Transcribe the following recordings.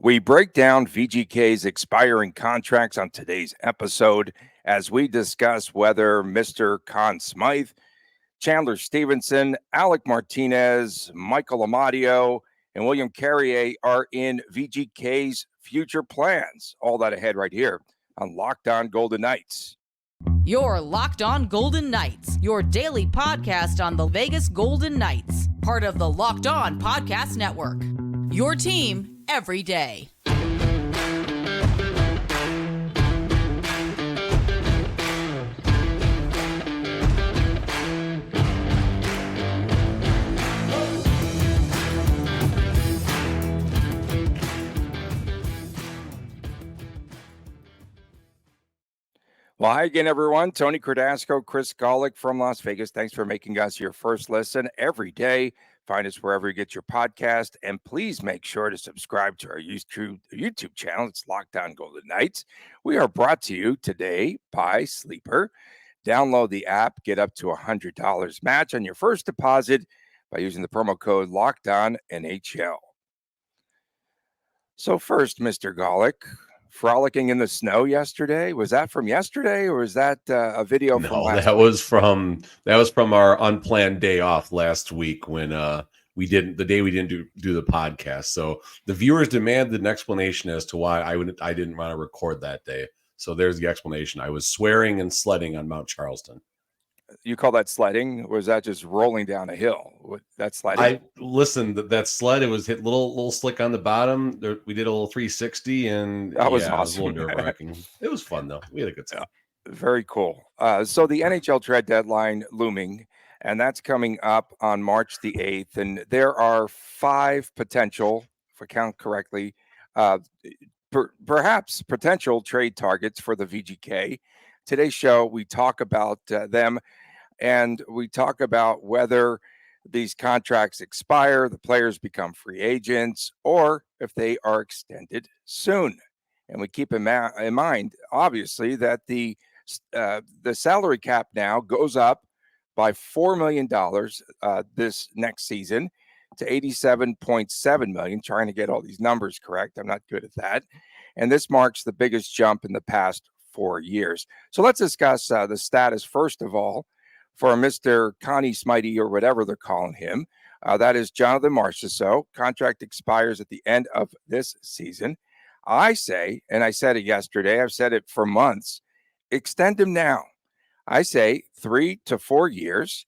We break down VGK's expiring contracts on today's episode as we discuss whether Mr. Conn Smythe, Chandler Stevenson, Alec Martinez, Michael Amadio, and William Carrier are in VGK's future plans. All that ahead right here on Locked On Golden Knights. You're Locked On Golden Knights, your daily podcast on the Vegas Golden Knights, part of the Locked On Podcast Network. Your team every day. Well, hi again, everyone. Tony Cardasco, Chris Golick from Las Vegas. Thanks for making us your first listen every day. Find us wherever you get your podcast. And please make sure to subscribe to our YouTube channel. It's Locked On Golden Knights. We are brought to you today by Sleeper. Download the app. Get up to $100 match on your first deposit by using the promo code LOCKEDONNHL. So first, Mr. Golick, frolicking in the snow yesterday. Was that from yesterday, or was that a video from last week? That was from our unplanned day off last week when we didn't do the podcast. So the viewers demanded an explanation as to why I didn't want to record that day. So there's the explanation. I was swearing and sledding on Mount Charleston. You call that sledding? Or was that just rolling down a hill? That's sledding. I listened. That sled, it was hit little slick on the bottom. We did a little 360, and that was awesome. It was a little nerve-wracking. It was fun though. We had a good time. Very cool. So the NHL trade deadline looming, and that's coming up on March the 8th. And there are 5 potential, if I count correctly, perhaps potential trade targets for the VGK. Today's show, we talk about them, and we talk about whether these contracts expire, the players become free agents, or if they are extended soon. And we keep in mind, obviously, that the salary cap now goes up by $4 million this next season to $87.7 million. Trying to get all these numbers correct. I'm not good at that. And this marks the biggest jump in the past 4 years. So let's discuss the status, first of all, for Mr. Connie Smythe, or whatever they're calling him. That is Jonathan Marchessault. Contract expires at the end of this season. I say, and I said it yesterday, I've said it for months, extend him now. I say 3 to 4 years.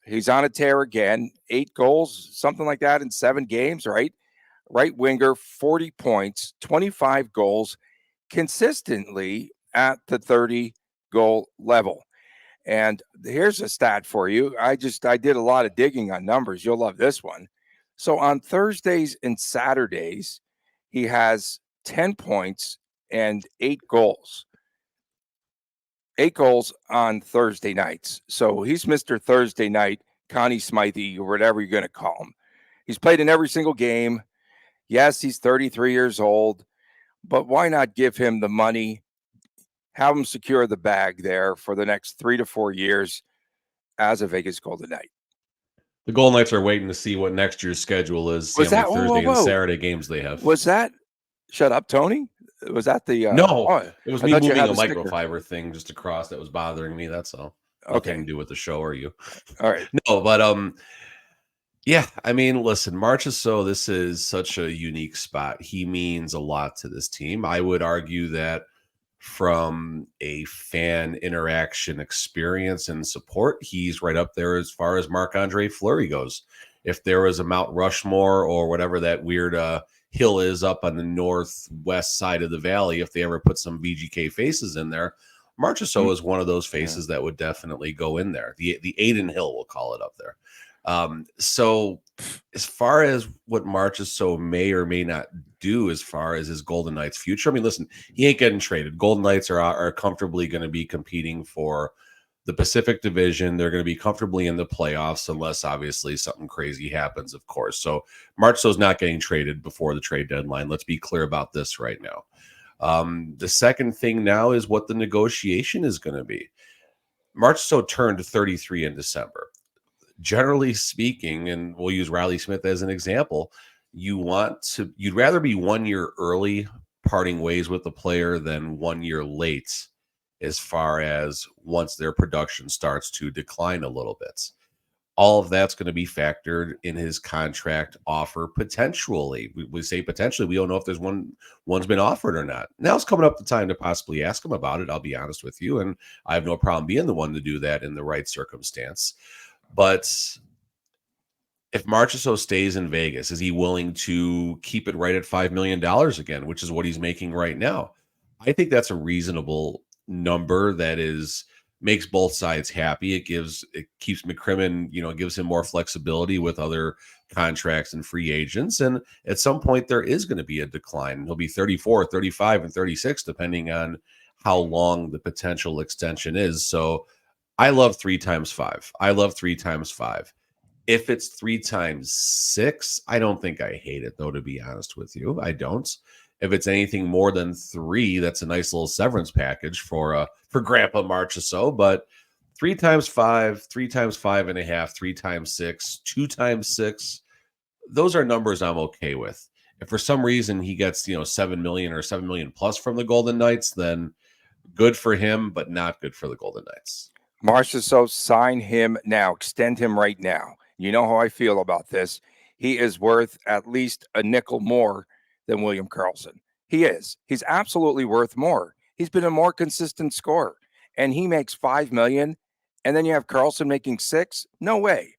He's on a tear again, 8 goals, something like that in 7 games, right? Right winger, 40 points, 25 goals, consistently at the 30-goal level. And here's a stat for you. I did a lot of digging on numbers. You'll love this one. So on Thursdays and Saturdays, he has 10 points and 8 goals. 8 goals on Thursday nights. So he's Mr. Thursday night, Connie Smythe, or whatever you're going to call him. He's played in every single game. Yes, he's 33 years old, but why not give him the money? Have him secure the bag there for the next 3 to 4 years as a Vegas Golden Knight. The Golden Knights are waiting to see what next year's schedule is. Was that Thursday and Saturday games they have? Was that? Shut up, Tony. Was that the? No, it was me moving a microfiber thing just across that was bothering me. That's all. Nothing to do with the show or you. All right. No, but yeah. I mean, listen, Marchessault, this is such a unique spot. He means a lot to this team. I would argue that, from a fan interaction experience and support, he's right up there as far as Marc-Andre Fleury goes. If there was a Mount Rushmore or whatever that weird hill is up on the northwest side of the valley, if they ever put some VGK faces in there, Marchessault is one of those faces that would definitely go in there. The Aiden Hill, we'll call it up there. So as far as what Marchessault may or may not do as far as his Golden Knights future, I mean, listen, he ain't getting traded. Golden Knights are comfortably going to be competing for the Pacific Division. They're going to be comfortably in the playoffs unless obviously something crazy happens, of course. So Marchessault's not getting traded before the trade deadline. Let's be clear about this right now. The second thing now is what the negotiation is going to be. Marchessault turned 33 in December. Generally speaking, and we'll use Riley Smith as an example, you'd rather be 1 year early parting ways with the player than 1 year late as far as once their production starts to decline a little bit. All of that's going to be factored in his contract offer potentially. We say potentially. We don't know if there's one's been offered or not. Now it's coming up the time to possibly ask him about it. I'll be honest with you, and I have no problem being the one to do that in the right circumstance. But if Marchessault stays in Vegas, is he willing to keep it right at $5 million again, which is what he's making right now? I think that's a reasonable number that makes both sides happy. It keeps McCrimmon, gives him more flexibility with other contracts and free agents. And at some point there is going to be a decline. He'll be 34, 35, and 36, depending on how long the potential extension is. So I love 3 times 5. I love 3 times 5. If it's 3 times 6, I don't think I hate it, though, to be honest with you. I don't. If it's anything more than 3, that's a nice little severance package for Grandpa Marchessault. But 3 times 5, 3 times 5.5, 3 times 6, 2 times 6, those are numbers I'm okay with. If for some reason he gets, $7 million or $7 million plus from the Golden Knights, then good for him, but not good for the Golden Knights. Marchessault, sign him now. Extend him right now. You know how I feel about this. He is worth at least a nickel more than William Karlsson. He is. He's absolutely worth more. He's been a more consistent scorer, and he makes $5 million, and then you have Karlsson making $6 million. No way.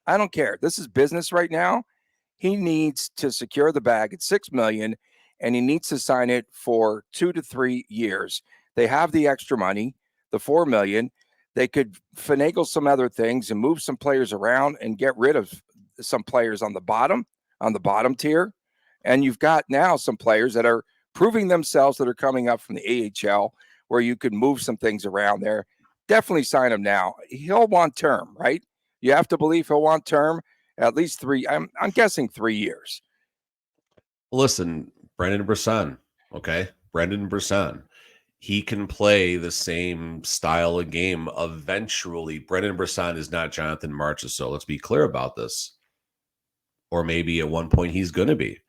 I don't care. This is business right now. He needs to secure the bag at $6 million, and he needs to sign it for 2 to 3 years. They have the extra money, the $4 million. They could finagle some other things and move some players around and get rid of some players on the bottom tier. And you've got now some players that are proving themselves that are coming up from the AHL where you could move some things around there. Definitely sign him now. He'll want term, right? You have to believe he'll want term at least 3. I'm guessing 3 years. Listen, Brendan Brisson, okay? Brendan Brisson. He can play the same style of game eventually. Brendan Brisson is not Jonathan Marchessault. Let's be clear about this. Or maybe at one point he's going to be.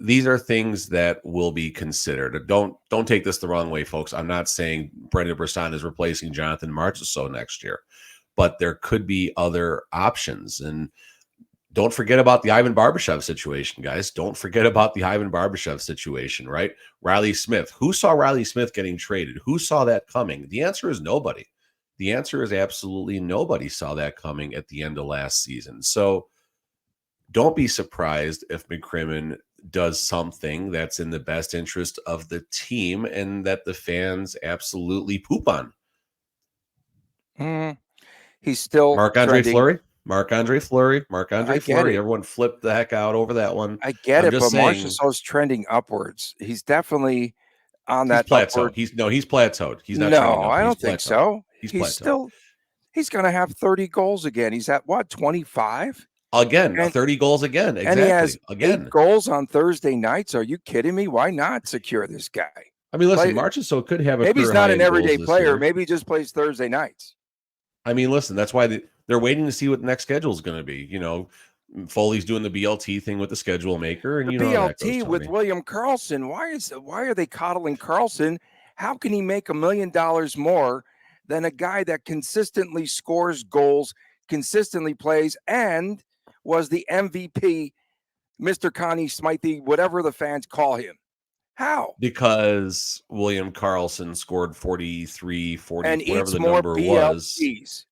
These are things that will be considered. Don't take this the wrong way, folks. I'm not saying Brendan Brisson is replacing Jonathan Marchessault next year, but there could be other options. And don't forget about the Ivan Barbashev situation, guys. Don't forget about the Ivan Barbashev situation, right? Riley Smith. Who saw Riley Smith getting traded? Who saw that coming? The answer is nobody. The answer is absolutely nobody saw that coming at the end of last season. So don't be surprised if McCrimmon does something that's in the best interest of the team and that the fans absolutely poop on. He's still Marc-Andre Fleury. Marc-Andre Fleury. Everyone flipped the heck out over that one. I get it, but Marchessault's trending upwards. He's definitely on that plateau. upward. He's plateaued. He's not. No, I don't think so. He's still. He's going to have 30 goals again. He's at what, 25? Again, 30 goals again. Exactly. And he has again 8 goals on Thursday nights. Are you kidding me? Why not secure this guy? I mean, listen, Marchessault could have a maybe he's not an everyday player. Year. Maybe he just plays Thursday nights. I mean, listen, that's why they're waiting to see what the next schedule is going to be. Foley's doing the BLT thing with the schedule maker, and the BLT with William Karlsson. Why are they coddling Karlsson? How can he make $1 million more than a guy that consistently scores goals, consistently plays, and was the MVP, Mr. Connie Smythe, whatever the fans call him? How? Because William Karlsson scored 43, 40, and whatever the more number BLTs. was.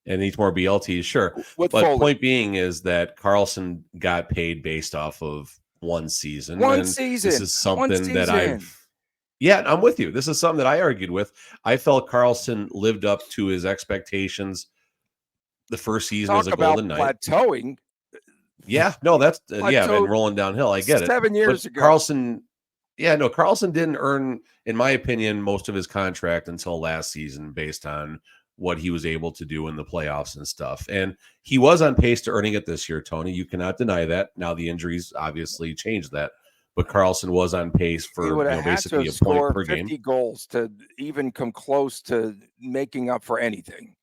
And needs more BLTs, sure. With but Foley. Point being is that Karlsson got paid based off of one season. This is something that I'm with you. This is something that I argued with. I felt Karlsson lived up to his expectations the first season as a Golden Knight. Plateauing. Yeah, no, that's been rolling downhill. I get it. 7 years ago. Karlsson didn't earn, in my opinion, most of his contract until last season based on what he was able to do in the playoffs and stuff. And he was on pace to earning it this year, Tony. You cannot deny that. Now the injuries obviously changed that. But Karlsson was on pace for basically a point per game. 50 goals to even come close to making up for anything.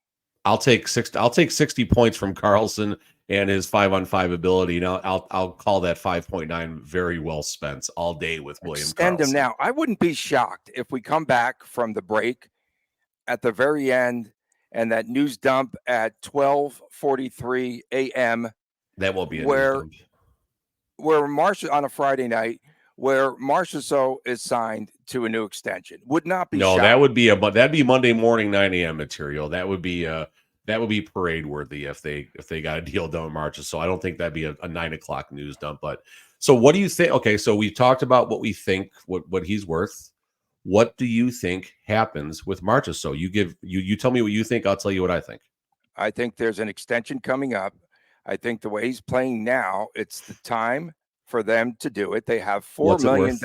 I'll take 60 points from Karlsson and his 5-on-5 ability. Now, I'll call that 5.9 very well spent all day with William Extend him Karlsson. now. I wouldn't be shocked if we come back from the break at the very end and that news dump at 12:43 a.m. That won't be a news where dump. On a Friday night, where Marchessault is signed to a new extension. Would not be No, shocked. that'd be Monday morning 9 a.m. material. That would be parade worthy if they got a deal done with Marchessault. So I don't think that'd be a 9 o'clock news dump. But so what do you think? Okay, so we talked about what we think, what he's worth. What do you think happens with Marchessault? You tell me what you think. I'll tell you what I think. I think there's an extension coming up. I think the way he's playing now, it's the time for them to do it. They have $4 million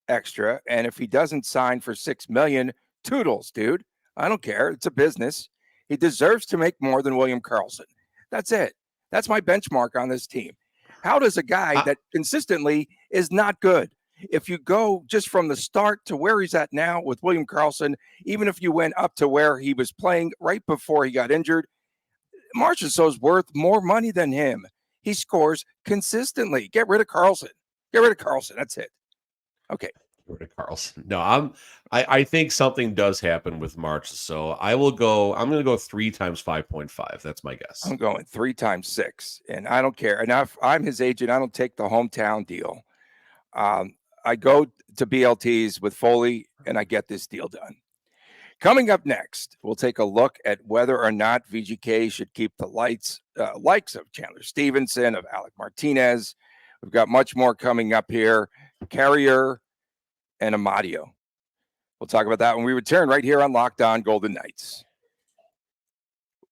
extra, and if he doesn't sign for $6 million, toodles, dude. I don't care. It's a business. He deserves to make more than William Karlsson. That's it. That's my benchmark on this team. How does a guy that consistently is not good, if you go just from the start to where he's at now with William Karlsson, even if you went up to where he was playing right before he got injured, Marchessault's worth more money than him. He scores consistently. Get rid of Karlsson. Get rid of Karlsson. That's it. Okay. Get rid of Karlsson. No, I think something does happen with Marchessault. I'm going to go 3 times 5.5. That's my guess. I'm going 3 times 6, and I don't care. And if I'm his agent, I don't take the hometown deal. I go to BLTs with Foley, and I get this deal done. Coming up next, we'll take a look at whether or not VGK should keep the likes of Chandler Stephenson, of Alec Martinez. We've got much more coming up here. Carrier and Amadio. We'll talk about that when we return right here on Locked On Golden Knights.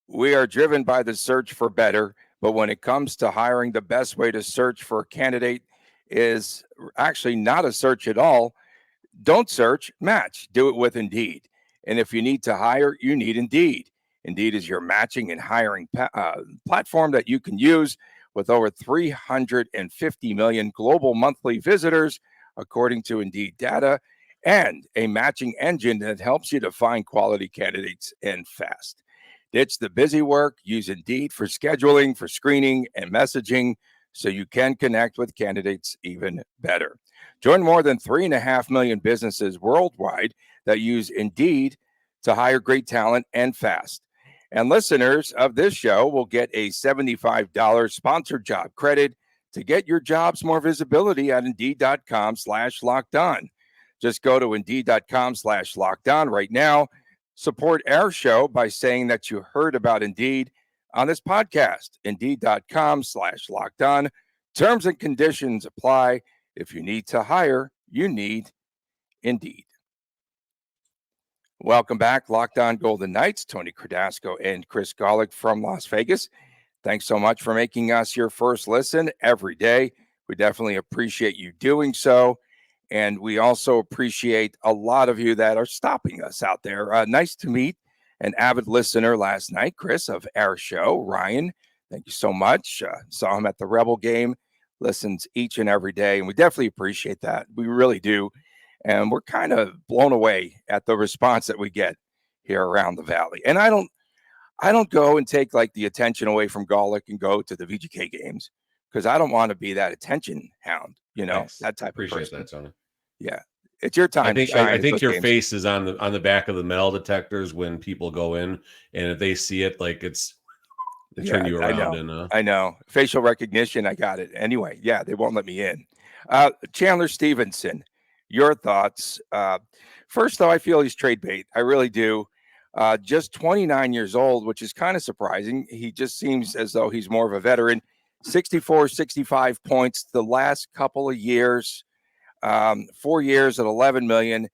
We are driven by the search for better, but when it comes to hiring, the best way to search for a candidate is actually not a search at all. Don't search, match. Do it with Indeed. And if you need to hire, you need Indeed. Indeed is your matching and hiring platform that you can use with over 350 million global monthly visitors, according to Indeed data, and a matching engine that helps you to find quality candidates and fast. Ditch the busy work. Use Indeed for scheduling, for screening, and messaging so you can connect with candidates even better. Join more than 3.5 million businesses worldwide that use Indeed to hire great talent and fast. And listeners of this show will get a $75 sponsored job credit to get your jobs more visibility at Indeed.com/lockedon. Just go to Indeed.com/lockedon right now. Support our show by saying that you heard about Indeed on this podcast. Indeed.com/lockedon. Terms and conditions apply. If you need to hire, you need Indeed. Welcome back, Locked On Golden Knights. Tony Cardasco and Chris Golick from Las Vegas. Thanks so much for making us your first listen every day. We definitely appreciate you doing so. And we also appreciate a lot of you that are stopping us out there. Nice to meet an avid listener last night, Chris, of our show, Ryan. Thank you so much. Saw him at the Rebel game, listens each and every day. And we definitely appreciate that. We really do. And we're kind of blown away at the response that we get here around the Valley. And I don't go and take like the attention away from Golick and go to the VGK games because I don't want to be that attention hound, Thanks. That type Appreciate of person. that, Tony. Yeah. It's your time. I think your face is on the back of the metal detectors when people go in, and if they see it, like they turn you around. I know. Facial recognition. I got it. Anyway, yeah, they won't let me in. Chandler Stevenson, your thoughts. First, though, I feel he's trade bait. I really do. Just 29 years old, which is kind of surprising. He just seems as though he's more of a veteran. 64, 65 points the last couple of years. 4 years at $11 million.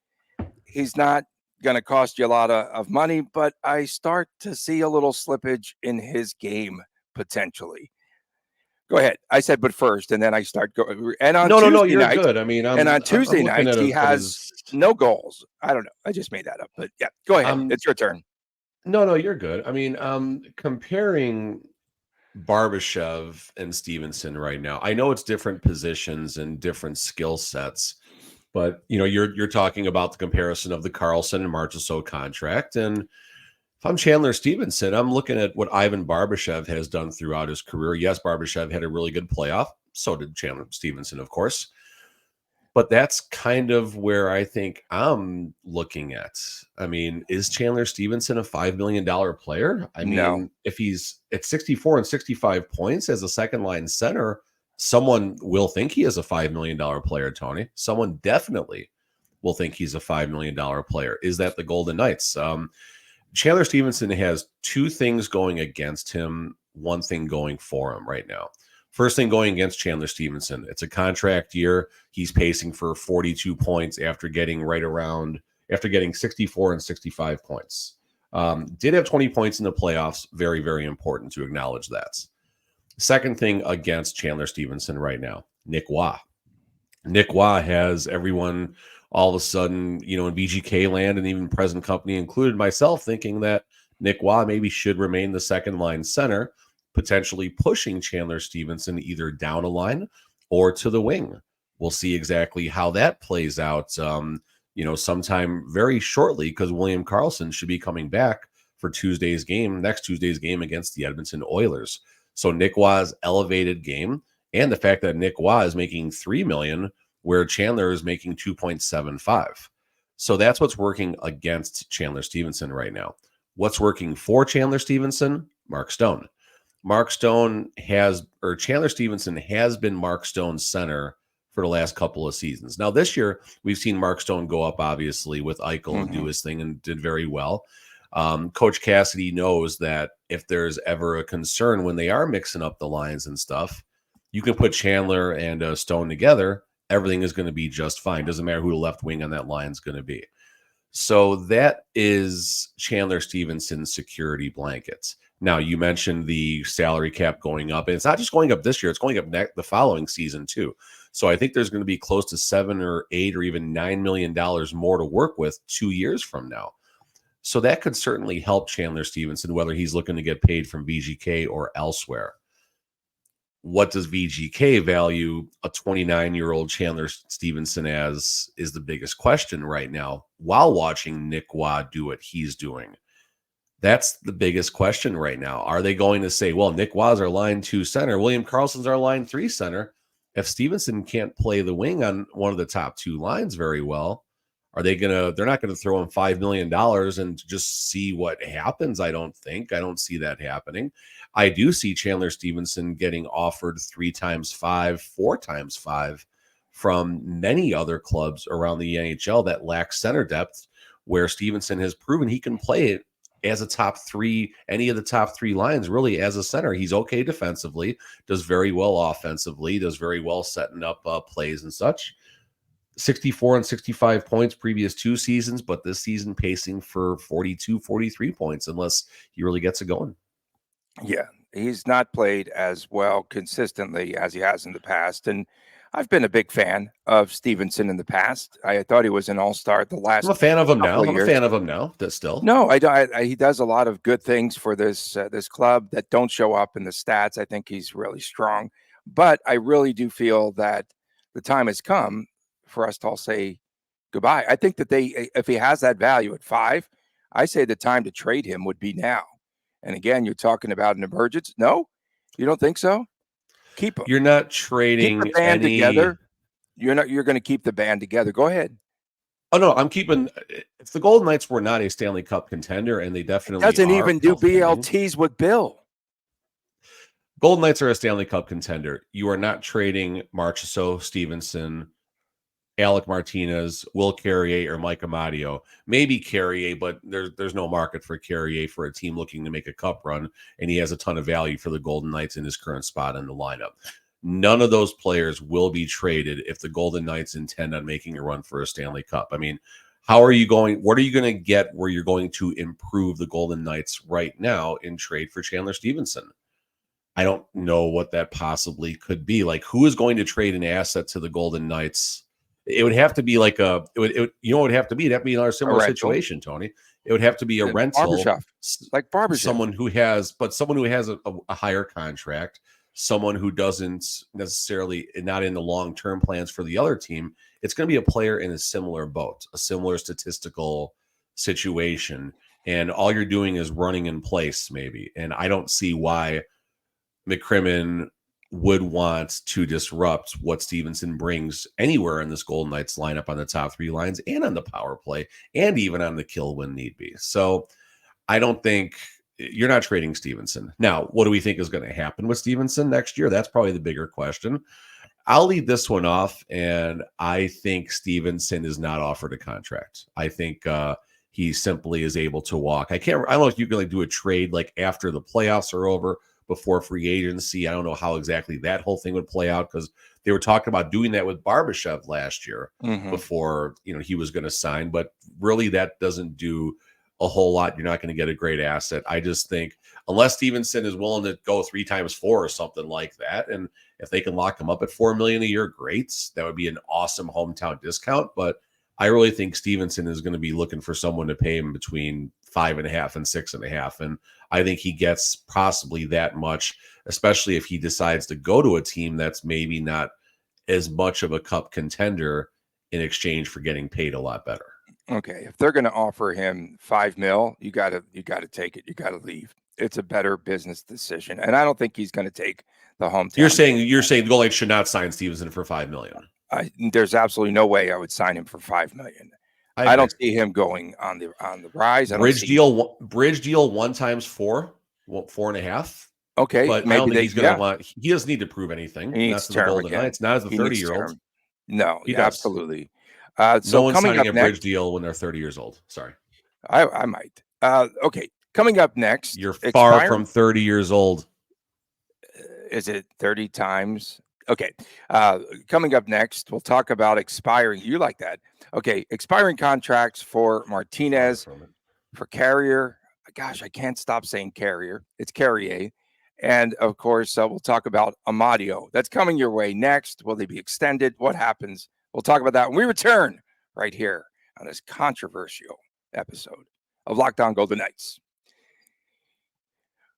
He's not going to cost you a lot of money, but I start to see a little slippage in his game potentially. Go ahead. I said, but first, and then I start going. And on Tuesday you're night, good. I mean, on Tuesday nights, he has no goals. I don't know. I just made that up, but yeah, go ahead. It's your turn. No, you're good. I mean, comparing Barbashev and Stevenson right now, I know it's different positions and different skill sets, but you're talking about the comparison of the Karlsson and Marchessault contract, and If I'm Chandler Stevenson, I'm looking at what Ivan Barbashev has done throughout his career. Yes, Barbashev had a really good playoff. So did Chandler Stevenson, of course. But that's kind of where I think I'm looking at. I mean, is Chandler Stevenson a $5 million player? I No. mean, if he's at 64 and 65 points as a second line center, someone will think he is a $5 million player, Tony. Someone definitely will think he's a $5 million player. Is that the Golden Knights? Chandler Stevenson has two things going against him, one thing going for him right now. First thing going against Chandler Stevenson, it's a contract year. He's pacing for 42 points after getting 64 and 65 points. Did have 20 points in the playoffs. Very, very important to acknowledge that. Second thing against Chandler Stevenson right now, Nick Waugh. Nick Waugh has everyone all of a sudden, in VGK land and even present company included myself thinking that Nick Waugh maybe should remain the second line center, potentially pushing Chandler Stevenson either down a line or to the wing. We'll see exactly how that plays out, sometime very shortly, because William Karlsson should be coming back for next Tuesday's game against the Edmonton Oilers. So Nick Waugh's elevated game and the fact that Nick Waugh is making $3 million where Chandler is making 2.75. So that's what's working against Chandler Stevenson right now. What's working for Chandler Stevenson? Mark Stone. Chandler Stevenson has been Mark Stone's center for the last couple of seasons. Now, this year, we've seen Mark Stone go up, obviously, with Eichel and do his thing and did very well. Coach Cassidy knows that if there's ever a concern when they are mixing up the lines and stuff, you can put Chandler and Stone together. Everything is going to be just fine. Doesn't matter who the left wing on that line is going to be. So that is Chandler Stevenson's security blanket. Now, you mentioned the salary cap going up, and it's not just going up this year, it's going up the following season too. So I think there's going to be close to $7 or $8 or even $9 million more to work with 2 years from now. So that could certainly help Chandler Stevenson, whether he's looking to get paid from VGK or elsewhere. What does VGK value a 29-year-old Chandler Stevenson as is the biggest question right now while watching Nick Waugh do what he's doing. That's the biggest question right now. Are they going to say, well, Nick Waugh's our line 2 center, William Karlsson's our line 3 center? If Stevenson can't play the wing on one of the top 2 lines very well, they're not going to throw him $5 million and just see what happens. I don't see that happening. I do see Chandler Stevenson getting offered 3 times 5, 4 times 5 from many other clubs around the NHL that lack center depth, where Stevenson has proven he can play it as a top 3, any of the top 3 lines, really, as a center. He's okay defensively, does very well offensively, does very well setting up plays and such. 64 and 65 points previous 2 seasons, but this season pacing for 42, 43 points unless he really gets it going. Yeah, he's not played as well consistently as he has in the past. And I've been a big fan of Stevenson in the past. I thought he was an all-star the last. I'm a fan of him now. I'm a fan of him now. That's still. No, he does a lot of good things for this club that don't show up in the stats. I think he's really strong, but I really do feel that the time has come for us to all say goodbye. I think that if he has that value at 5, I say the time to trade him would be now. And again, you're talking about an emergence. No, you don't think so? Keep him. You're not trading keep the band together. You're going to keep the band together. Go ahead. Oh no, I'm keeping. If the Golden Knights were not a Stanley Cup contender, and they definitely doesn't even do BLTs with Bill. Golden Knights are a Stanley Cup contender. You are not trading Marchessault, Stevenson, Alec Martinez, Will Carrier, or Mike Amadio. Maybe Carrier, but there's no market for Carrier for a team looking to make a cup run, and he has a ton of value for the Golden Knights in his current spot in the lineup. None of those players will be traded if the Golden Knights intend on making a run for a Stanley Cup. I mean, what are you going to get where you're going to improve the Golden Knights right now in trade for Chandler Stevenson? I don't know what that possibly could be. Like, who is going to trade an asset to the Golden Knights? It would have to be like you know what it would have to be? It'd have to be another similar situation, Tony. It would have to be a rental, like barbershop. Someone who has a higher contract, someone who doesn't necessarily not in the long-term plans for the other team. It's going to be a player in a similar boat, a similar statistical situation. and all you're doing is running in place maybe. And I don't see why McCrimmon would want to disrupt what Stevenson brings anywhere in this Golden Knights lineup on the top three lines and on the power play and even on the kill when need be. So I don't think you're not trading Stevenson. Now, what do we think is going to happen with Stevenson next year? That's probably the bigger question. I'll lead this one off, and I think Stevenson is not offered a contract. I think he simply is able to walk. I don't know if you can do a trade like after the playoffs are over, before free agency. I don't know how exactly that whole thing would play out, because they were talking about doing that with Barbashev last year before he was going to sign. But really, that doesn't do a whole lot. You're not going to get a great asset. I just think unless Stevenson is willing to go 3 times 4 or something like that, and if they can lock him up at $4 million a year, great. That would be an awesome hometown discount. But I really think Stevenson is going to be looking for someone to pay him between 5.5 and 6.5. And I think he gets possibly that much, especially if he decides to go to a team that's maybe not as much of a cup contender in exchange for getting paid a lot better. Okay, if they're going to offer him $5 million, you got to take it. You got to leave. It's a better business decision, and I don't think he's going to take the hometown. You're saying the Golden Knights should not sign Stevenson for $5 million. There's absolutely no way I would sign him for $5 million. I don't see him going on the rise. Bridge deal 1 times 4, 4.5. Okay, but maybe I don't think he's going to want. He doesn't need to prove anything. Not to the Golden Knights, not as a 30-year-old. No, absolutely. So no one's coming signing up a bridge deal when they're 30 years old. Sorry, I might. Okay, coming up next. You're far from 30 years old. Is it 30 times? Okay. Coming up next, we'll talk about expiring. You like that? Okay. Expiring contracts for Martinez, for Carrier. Gosh, I can't stop saying Carrier. It's Carrier. And of course, we'll talk about Amadio. That's coming your way next. Will they be extended? What happens? We'll talk about that when we return right here on this controversial episode of Locked On Golden Knights.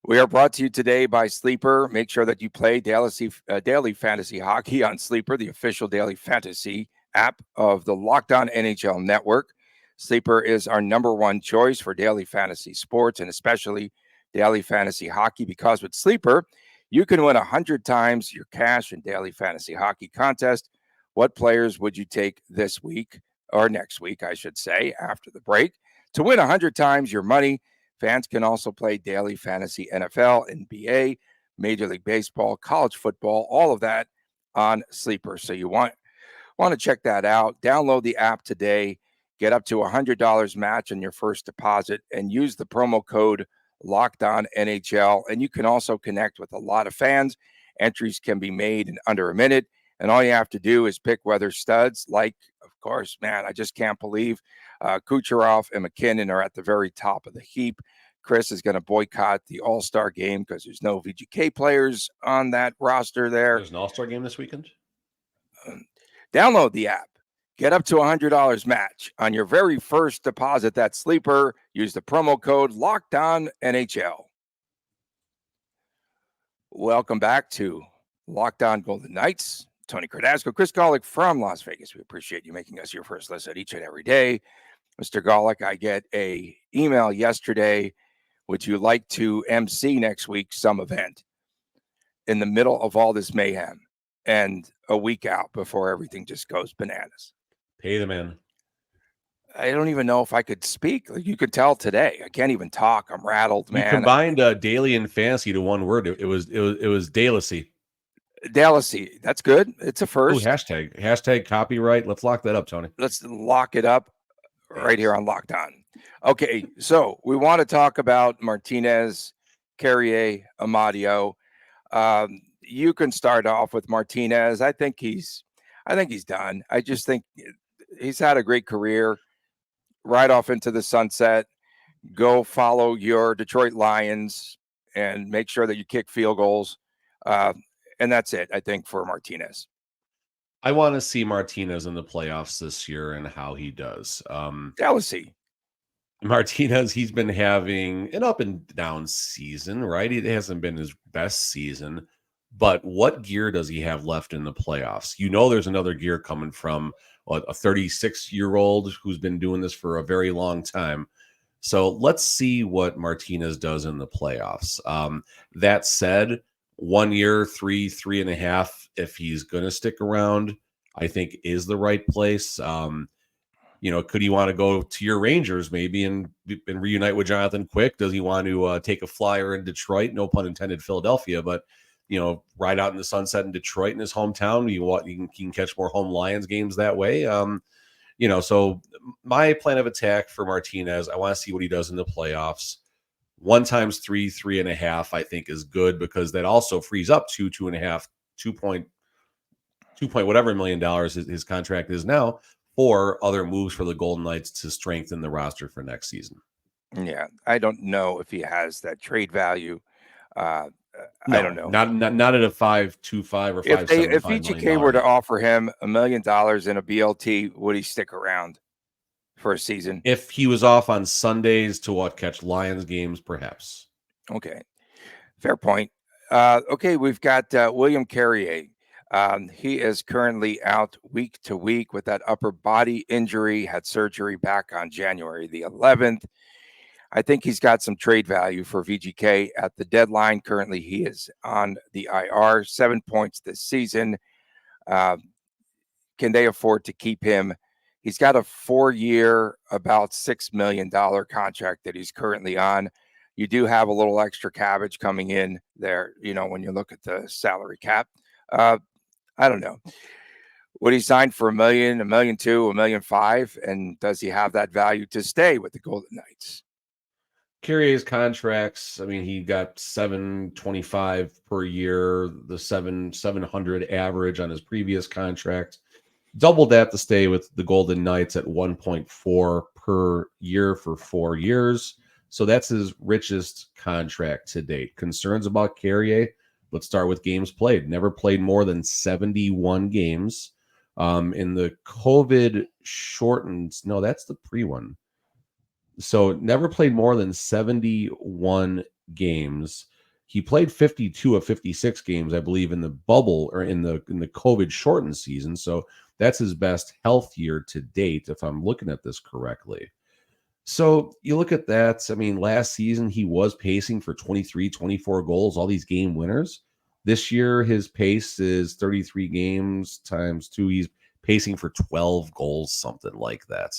We are brought to you today by Sleeper. Make sure that you play daily fantasy hockey on Sleeper, the official daily fantasy app of the Locked On NHL Network. Sleeper is our #1 choice for daily fantasy sports and especially daily fantasy hockey, because with Sleeper, you can win 100 times your cash in daily fantasy hockey contest. What players would you take this week, or next week, I should say, after the break, to win 100 times your money? Fans can also play daily fantasy NFL, NBA, Major League Baseball, college football, all of that on Sleeper. So you want to check that out. Download the app today. Get up to $100 match on your first deposit and use the promo code LOCKEDONNHL. And you can also connect with a lot of fans. Entries can be made in under a minute. And all you have to do is pick whether studs like, of course, man, I just can't believe Kucherov and McKinnon are at the very top of the heap. Chris is going to boycott the All-Star game because there's no VGK players on that roster there. There's an All-Star game this weekend? Download the app. Get up to $100 match on your very first deposit. That's Sleeper. Use the promo code LOCKEDONNHL. Welcome back to Locked On Golden Knights. Tony Cardasco, Chris Golick from Las Vegas. We appreciate you making us your first listen each and every day. Mr. Golick, I get a email yesterday. Would you like to MC next week some event in the middle of all this mayhem and a week out before everything just goes bananas? Pay the man. I don't even know if I could speak. Like you could tell today, I can't even talk. I'm rattled, man. You combined daily and fantasy to one word. It was Dalacy. Dalacy. That's good. It's a first. Ooh, hashtag copyright. Let's lock that up, Tony. Let's lock it up right here on Locked On. Okay, so we want to talk about Martinez, Carrier, Amadio. You can start off with Martinez. I think he's done. I just think he's had a great career. Right off into the sunset. Go follow your Detroit Lions and make sure that you kick field goals. And that's it, I think, for Martinez. I want to see Martinez in the playoffs this year and how he does. Jealousy. Martinez, he's been having an up and down season, right? It hasn't been his best season, but what gear does he have left in the playoffs? There's another gear coming from a 36-year-old who's been doing this for a very long time. So let's see what Martinez does in the playoffs. That said, 1 year, 3.5, if he's going to stick around, I think is the right place. Could he want to go to your Rangers maybe and reunite with Jonathan Quick? Does he want to take a flyer in Detroit? No pun intended, Philadelphia, but ride out in the sunset in Detroit in his hometown. You can catch more home Lions games that way. So my plan of attack for Martinez, I want to see what he does in the playoffs. 1 times 3.5, I think is good because that also frees up 2.5, 2 point whatever $1 million his contract is now for other moves for the Golden Knights to strengthen the roster for next season. Yeah, I don't know if he has that trade value. No, I don't know. Not at a 5.25 or 5.75 if VGK were to offer him $1 million in a BLT, would he stick around for a season? If he was off on Sundays to catch Lions games, perhaps. Okay, fair point. Okay, we've got William Carrier. He is currently out week to week with that upper body injury, had surgery back on January the 11th. I think he's got some trade value for VGK at the deadline. Currently, he is on the IR, 7 points this season. Can they afford to keep him? He's got a 4-year, about $6 million contract that he's currently on. You do have a little extra cabbage coming in there, when you look at the salary cap. I don't know. Would he sign for $1 million, $1.2 million, $1.5 million? And does he have that value to stay with the Golden Knights? Carrier's contracts, I mean, he got $725 per year, the 700 average on his previous contract. Doubled that to stay with the Golden Knights at 1.4 per year for 4 years. So that's his richest contract to date. Concerns about Carrier? Let's start with games played. Never played more than 71 games. In the COVID shortened, no, that's the pre-one. So never played more than 71 games. He played 52 of 56 games, I believe, in the bubble or in the COVID shortened season. So that's his best health year to date, if I'm looking at this correctly. So you look at that. I mean, last season he was pacing for 23, 24 goals, all these game winners. This year his pace is 33 games times 2. He's pacing for 12 goals, something like that.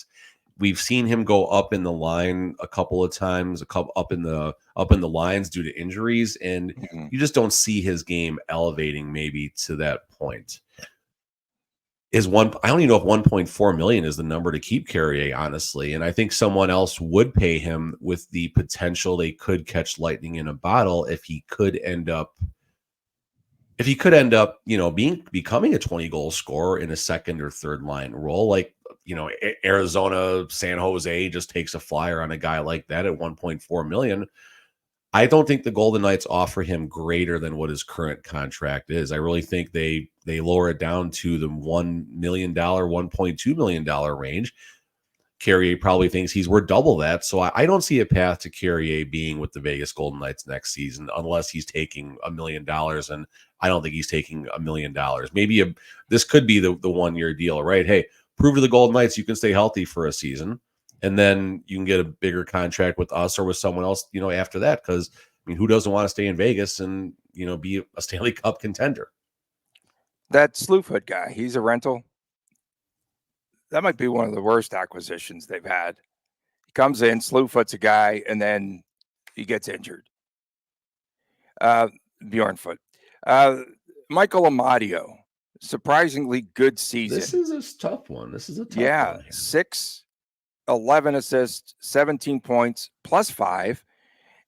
We've seen him go up in the line a couple of times, up in the lines due to injuries, and you just don't see his game elevating maybe to that point. I don't even know if 1.4 million is the number to keep Carrier, honestly. And I think someone else would pay him with the potential they could catch lightning in a bottle if he could end up, becoming a 20 goal scorer in a second or third line role. Like, Arizona, San Jose just takes a flyer on a guy like that at 1.4 million. I don't think the Golden Knights offer him greater than what his current contract is. I really think they lower it down to the $1 million, $1.2 million range. Carrier probably thinks he's worth double that. So I don't see a path to Carrier being with the Vegas Golden Knights next season unless he's taking $1 million. And I don't think he's taking $1 million. Maybe this could be the 1-year deal, right? Hey, prove to the Golden Knights you can stay healthy for a season, and then you can get a bigger contract with us or with someone else, after that. Because, who doesn't want to stay in Vegas and, be a Stanley Cup contender? That Slewfoot guy, he's a rental. That might be one of the worst acquisitions they've had. He comes in, Slewfoot's a guy, and then he gets injured. Bjornfoot. Michael Amadio, surprisingly good season. This is a tough one. This is a tough one. 6, 11 assists, 17 points, +5.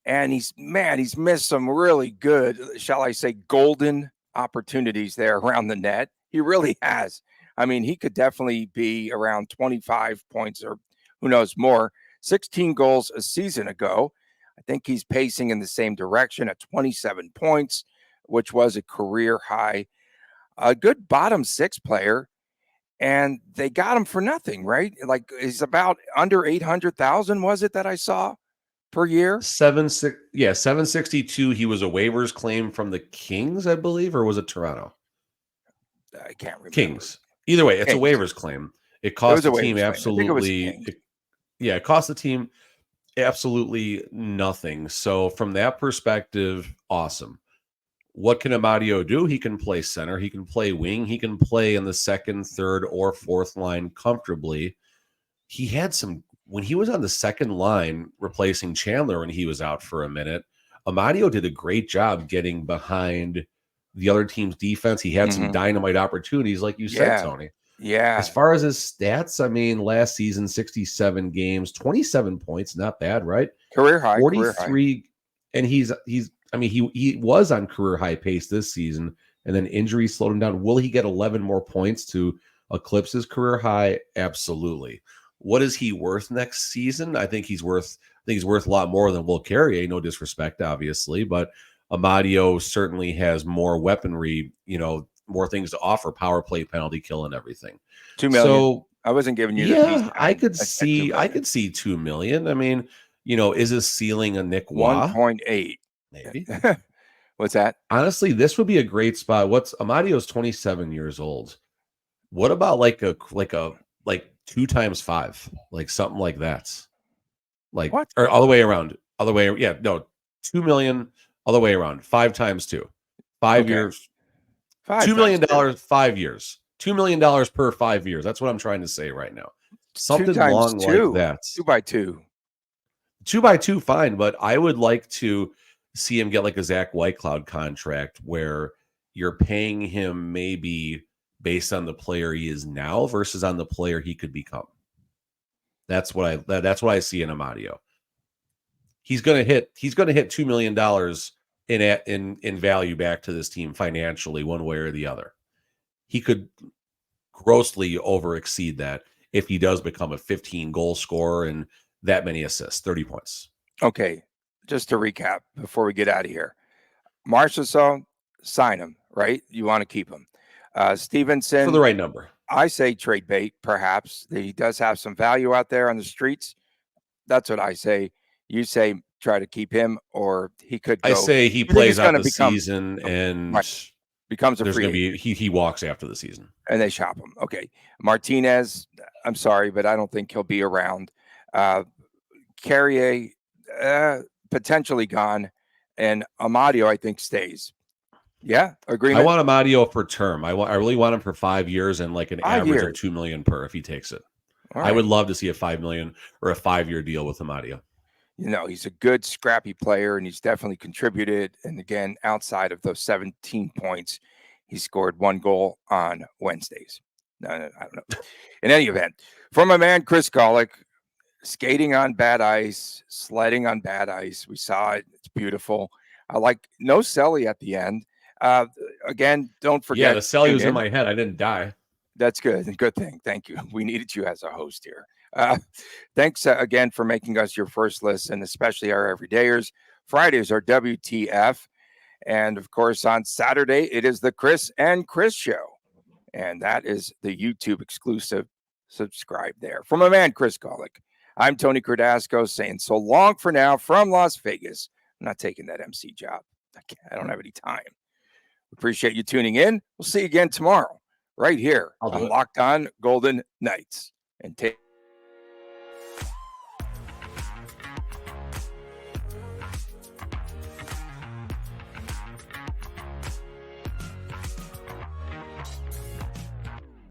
And he's missed some really good, shall I say, golden opportunities there around the net. He really has. He could definitely be around 25 points or who knows more. 16 goals a season ago. I think he's pacing in the same direction at 27 points, which was a career high. A good bottom 6 player, and they got him for nothing, right? Like, he's about under 800,000, was it that I saw per year? 762. He was a waivers claim from the Kings, I believe, or was it Toronto? I can't remember. Kings. Either way, it's a waivers claim. It cost the team absolutely. It cost the team absolutely nothing. So from that perspective, awesome. What can Amadio do? He can play center. He can play wing. He can play in the second, third, or fourth line comfortably. He had some, when he was on the second line replacing Chandler when he was out for a minute, Amadio did a great job getting behind the other team's defense. He had some dynamite opportunities, like you said, Tony. Yeah. As far as his stats, I mean, last season, 67 games, 27 points, not bad, right? Career high. 43, and he was on career high pace this season, and then injuries slowed him down. Will he get 11 more points to eclipse his career high? Absolutely. What is he worth next season? I think he's worth a lot more than Will Carrier. No disrespect, obviously, but Amadio certainly has more weaponry, more things to offer, power play, penalty kill, and everything. $2 million. So I wasn't giving you the piece. I could see 2 million. I mean, is his ceiling a Nick Waugh? 1.8. Maybe. What's that? Honestly, this would be a great spot. Amadio's 27 years old. What about like 2 times 5, like something like that? Like what? Or all the way around. 2 million all the way around. 5 times 2. 5 years. $2 million, 5 years. $2 million per 5 years. That's what I'm trying to say right now. Something long like that. 2 by 2. 2 by 2, fine, but I would like to see him get like a Zach Whitecloud contract where you're paying him maybe based on the player he is now versus on the player he could become. That's what I see in Amadio. He's gonna hit $2 million in value back to this team financially, one way or the other. He could grossly over exceed that if he does become a 15 goal scorer and that many assists, 30 points. Okay, just to recap before we get out of here. Marchessault, sign him, right? You want to keep him. Stevenson. For the right number. I say trade bait, perhaps. He does have some value out there on the streets. That's what I say. You say try to keep him, or he could go. I say he plays out the season and becomes a free agent. He walks after the season. And they shop him. Okay. Martinez, I'm sorry, but I don't think he'll be around. Carrier, potentially gone. And Amadio, I think, stays. Yeah, agreement. I want Amadio for term. I really want him for 5 years and like an average of $2 million per if he takes it. Right. I would love to see a $5 million or a 5-year deal with Amadio. He's a good, scrappy player, and he's definitely contributed. And again, outside of those 17 points, he scored 1 goal on Wednesdays. No, I don't know. In any event, for my man Chris Golick, skating on bad ice, sledding on bad ice. We saw it. It's beautiful. I like no Selly at the end. Again, don't forget. Yeah, the Selly was in my head. I didn't die. That's good. Good thing. Thank you. We needed you as a host here. Thanks again for making us your first listen, especially our everydayers. Fridays are WTF. And of course, on Saturday, it is the Chris and Chris show. And that is the YouTube exclusive. Subscribe there. From my man, Chris Golick, I'm Tony Cardasco saying so long for now from Las Vegas. I'm not taking that MC job. I don't have any time. Appreciate you tuning in. We'll see you again tomorrow right here on Locked On Golden Knights. And take